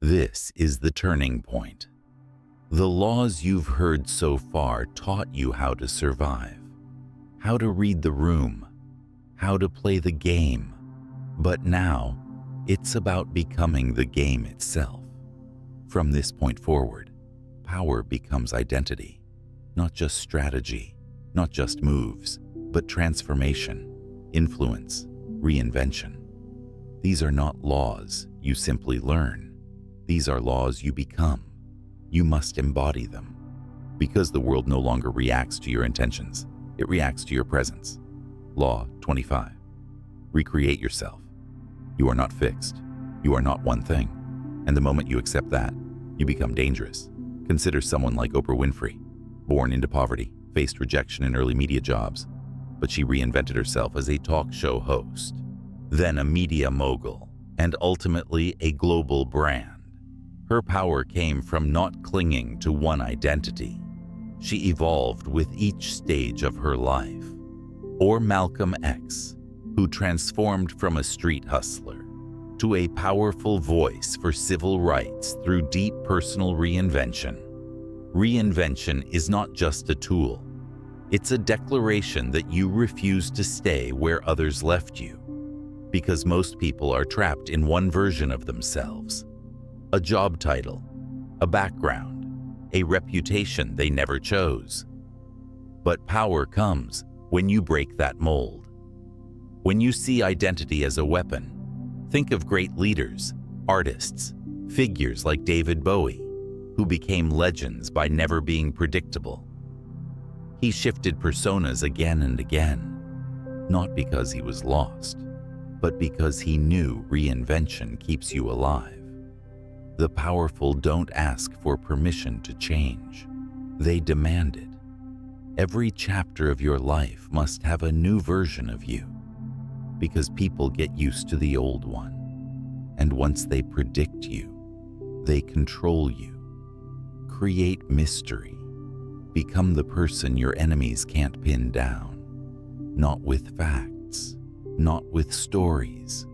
This is the turning point. The laws you've heard so far taught you how to survive, how to read the room, how to play the game. But now, it's about becoming the game itself. From this point forward, power becomes identity, not just strategy, not just moves, but transformation, influence, reinvention. These are not laws you simply learn. These are laws you become. You must embody them. Because the world no longer reacts to your intentions, it reacts to your presence. Law 25. Recreate yourself. You are not fixed. You are not one thing. And the moment you accept that, you become dangerous. Consider someone like Oprah Winfrey, born into poverty, faced rejection in early media jobs, but she reinvented herself as a talk show host, then a media mogul, and ultimately a global brand. Her power came from not clinging to one identity. She evolved with each stage of her life. Or Malcolm X, who transformed from a street hustler to a powerful voice for civil rights through deep personal reinvention. Reinvention is not just a tool. It's a declaration that you refuse to stay where others left you. Because most people are trapped in one version of themselves. A job title, a background, a reputation they never chose. But power comes when you break that mold. When you see identity as a weapon, think of great leaders, artists, figures like David Bowie, who became legends by never being predictable. He shifted personas again and again, not because he was lost, but because he knew reinvention keeps you alive. The powerful don't ask for permission to change. They demand it. Every chapter of your life must have a new version of you, because people get used to the old one. And once they predict you, they control you. Create mystery. Become the person your enemies can't pin down. Not with facts, not with stories,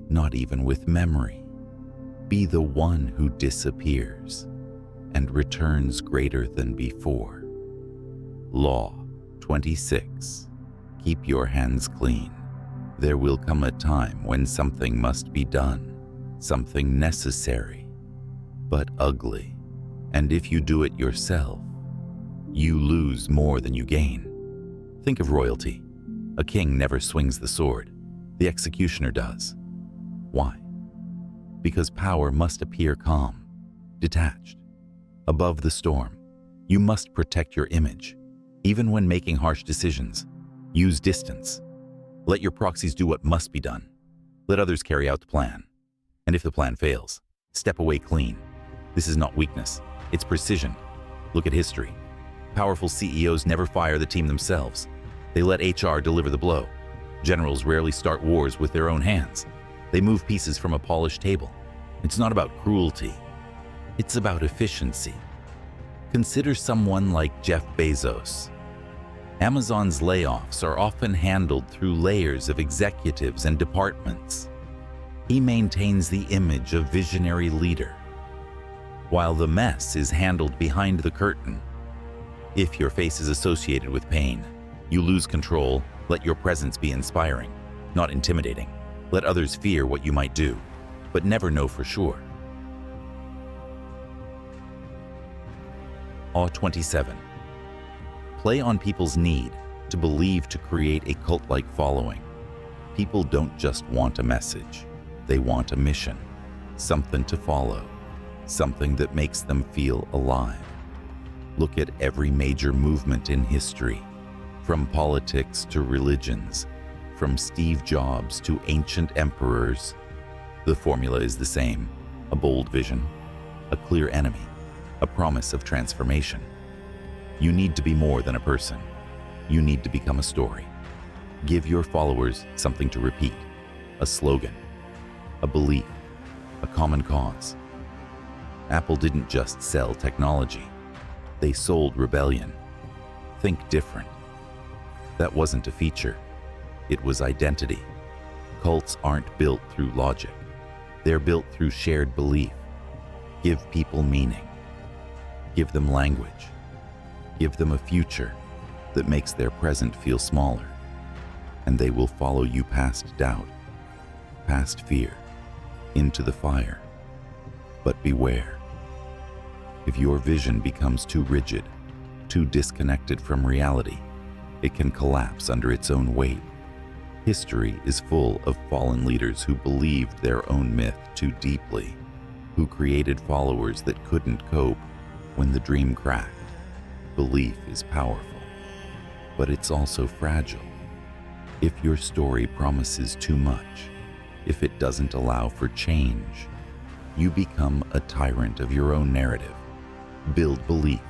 not even with memory. Be the one who disappears and returns greater than before. Law 26. Keep your hands clean. There will come a time when something must be done, something necessary, but ugly. And if you do it yourself, you lose more than you gain. Think of royalty. A king never swings the sword. The executioner does. Why? Because power must appear calm, detached, above the storm. You must protect your image. Even when making harsh decisions, use distance. Let your proxies do what must be done. Let others carry out the plan. And if the plan fails, step away clean. This is not weakness, it's precision. Look at history. Powerful CEOs never fire the team themselves. They let HR deliver the blow. Generals rarely start wars with their own hands. They move pieces from a polished table. It's not about cruelty. It's about efficiency. Consider someone like Jeff Bezos. Amazon's layoffs are often handled through layers of executives and departments. He maintains the image of visionary leader, while the mess is handled behind the curtain. If your face is associated with pain, you lose control. Let your presence be inspiring, not intimidating. Let others fear what you might do, but never know for sure. Law 27. Play on people's need to believe to create a cult-like following. People don't just want a message. They want a mission, something to follow, something that makes them feel alive. Look at every major movement in history, from politics to religions, from Steve Jobs to ancient emperors. The formula is the same: a bold vision, a clear enemy, a promise of transformation. You need to be more than a person. You need to become a story. Give your followers something to repeat, a slogan, a belief, a common cause. Apple didn't just sell technology. They sold rebellion. Think different. That wasn't a feature. It was identity. Cults aren't built through logic. They're built through shared belief. Give people meaning. Give them language. Give them a future that makes their present feel smaller, and they will follow you past doubt, past fear, into the fire. But beware. If your vision becomes too rigid, too disconnected from reality, it can collapse under its own weight. History is full of fallen leaders who believed their own myth too deeply, who created followers that couldn't cope when the dream cracked. Belief is powerful, but it's also fragile. If your story promises too much, if it doesn't allow for change, you become a tyrant of your own narrative. Build belief,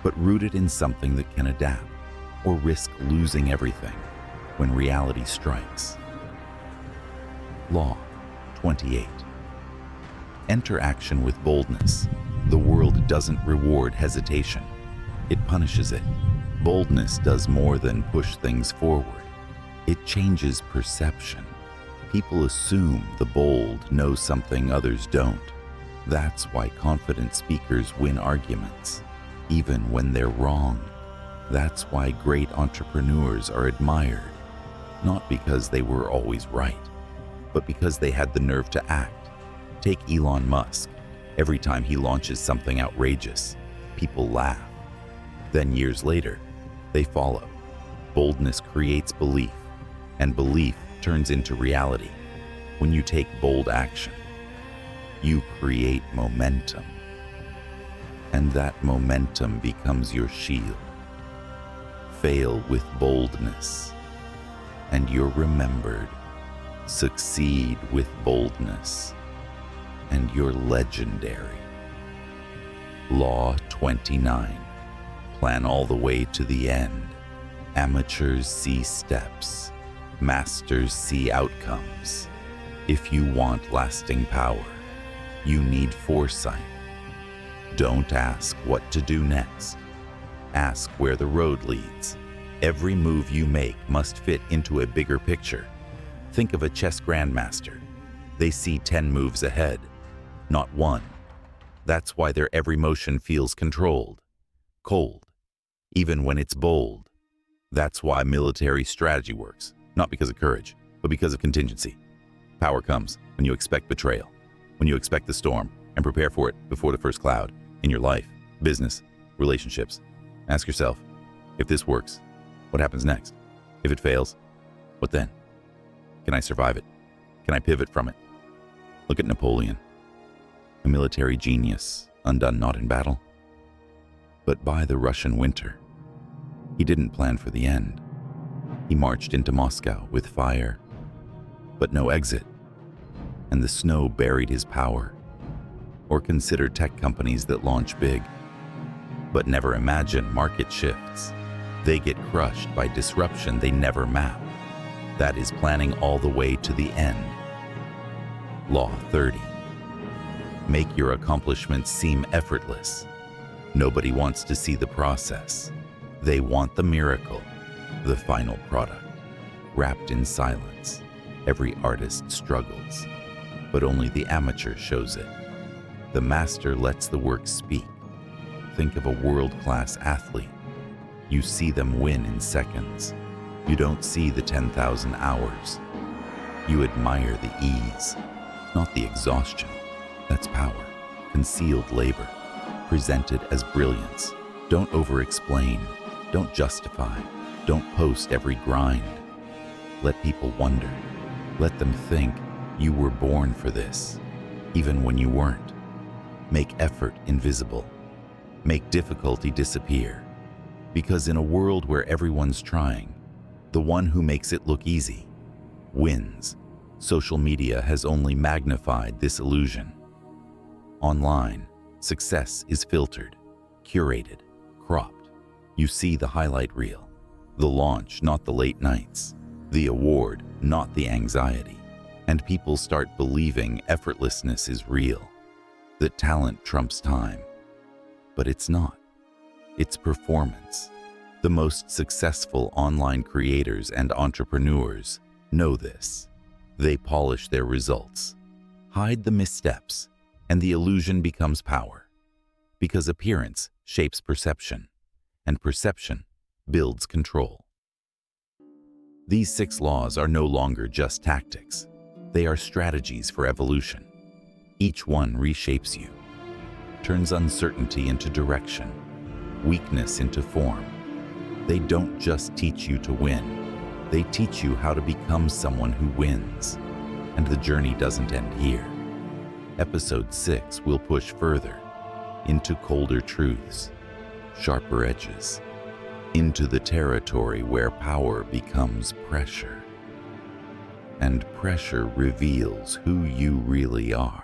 but root it in something that can adapt, or risk losing everything when reality strikes. Law 28. Enter action with boldness. The world doesn't reward hesitation. It punishes it. Boldness does more than push things forward. It changes perception. People assume the bold know something others don't. That's why confident speakers win arguments, even when they're wrong. That's why great entrepreneurs are admired, not because they were always right, but because they had the nerve to act. Take Elon Musk. Every time he launches something outrageous, people laugh. Then years later, they follow. Boldness creates belief, and belief turns into reality. When you take bold action, you create momentum, and that momentum becomes your shield. Fail with boldness, and you're remembered. Succeed with boldness, and you're legendary. Law 29. Plan all the way to the end. Amateurs see steps. Masters see outcomes. If you want lasting power, you need foresight. Don't ask what to do next. Ask where the road leads. Every move you make must fit into a bigger picture. Think of a chess grandmaster. They see 10 moves ahead, not one. That's why their every motion feels controlled, cold, even when it's bold. That's why military strategy works, not because of courage, but because of contingency. Power comes when you expect betrayal, when you expect the storm and prepare for it before the first cloud. In your life, business, relationships, ask yourself, if this works, what happens next? If it fails, what then? Can I survive it? Can I pivot from it? Look at Napoleon, a military genius, undone not in battle, but by the Russian winter. He didn't plan for the end. He marched into Moscow with fire, but no exit, and the snow buried his power. Or consider tech companies that launch big, but never imagine market shifts. They get crushed by disruption they never map. That is planning all the way to the end. Law 30. Make your accomplishments seem effortless. Nobody wants to see the process. They want the miracle, the final product. Wrapped in silence, every artist struggles, but only the amateur shows it. The master lets the work speak. Think of a world-class athlete. You see them win in seconds. You don't see the 10,000 hours. You admire the ease, not the exhaustion. That's power, concealed labor, presented as brilliance. Don't over-explain. Don't justify. Don't post every grind. Let people wonder. Let them think you were born for this, even when you weren't. Make effort invisible. Make difficulty disappear. Because in a world where everyone's trying, the one who makes it look easy wins. Social media has only magnified this illusion. Online, success is filtered, curated, cropped. You see the highlight reel, the launch, not the late nights, the award, not the anxiety. And people start believing effortlessness is real, that talent trumps time. But it's not. It's performance. The most successful online creators and entrepreneurs know this. They polish their results, hide the missteps, and the illusion becomes power, because appearance shapes perception, and perception builds control. These 6 laws are no longer just tactics. They are strategies for evolution. Each one reshapes you, turns uncertainty into direction, weakness into form. They don't just teach you to win. They teach you how to become someone who wins. And the journey doesn't end here. Episode 6 will push further into colder truths, sharper edges, into the territory where power becomes pressure, and pressure reveals who you really are.